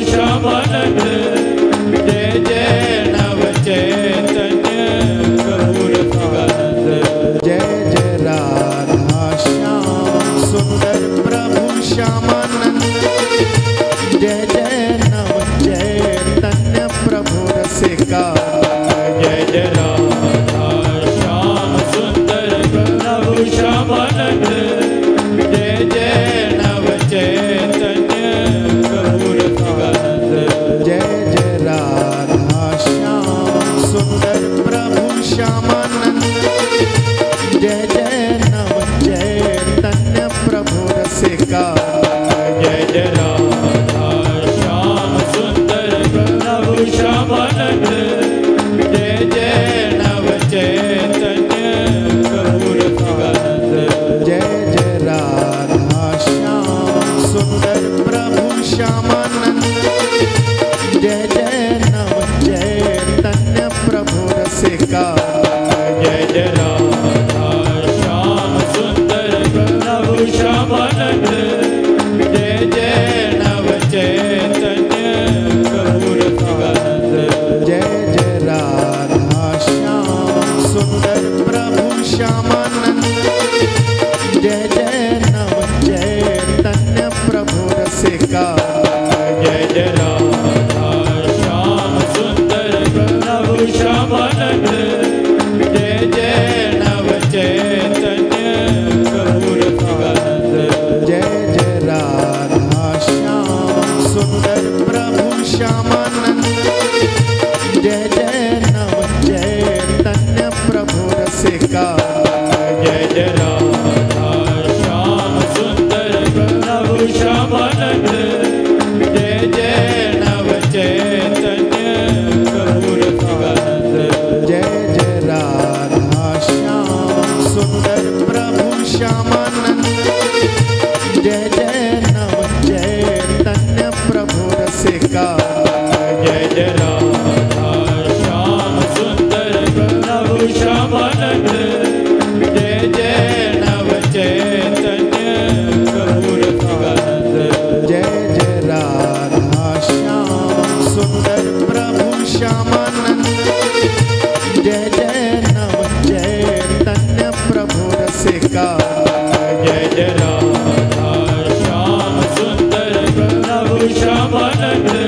श्यामानंद जय जय नव चैतन्य प्रभु रसिकानंद जय जय राधा श्याम सुंदर प्रभु श्यामानंद जय जय नव चैतन्य प्रभु रसिकानंद जय जय राधा श्याम सुंदर प्रभु श्यामानंद जय जय नव चैतन्य प्रभु रसिकानंद जय जय राधा श्याम सुंदर प्रभु श्यामानंद जय जय नव चैतन्य प्रभु रसिकानंद जय जय राधा श्याम सुंदर प्रभु श्यामानंद जय जय नव चैतन्य प्रभु रसिकानंद जय जय राधा श्याम सुंदर प्रभु श्यामानंद जय जय नव चैतन्य प्रभु रसिकानंद जय जय राधा श्याम सुंदर प्रभु श्यामानंद जय जय नव चैतन्य प्रभु रसिकानंद जय जय राधा श्याम सुंदर प्रभु श्यामानंद जय जय नव चैतन्य प्रभु रसिकानंद जय जय राधा श्याम सुंदर प्रभु श्यामानंद जय जय नव चैतन्य प्रभु रसिकानंद जय जय राधा श्याम सुंदर प्रभु श्यामानंद जय जय नव चैतन्य प्रभु रसिकानंद जय जय राधा श्याम सुंदर प्रभु श्यामानंद जय जय नव चैतन्य प्रभु रसिकानंद जय जय राधा श्याम सुंदर प्रभु श्यामानंद जय जय नव चैतन्य प्रभु रसिकानंद जय जय राधा श्याम सुंदर प्रभु श्यामानंद जय जय नव चैतन्य प्रभु रसिकानंद जय जय राधा श्याम सुंदर प्रभु श्यामानंद जय जय नव चैतन्य प्रभु रसिकानंद जय जय राधा श्याम सुंदर प्रभु श्यामानंद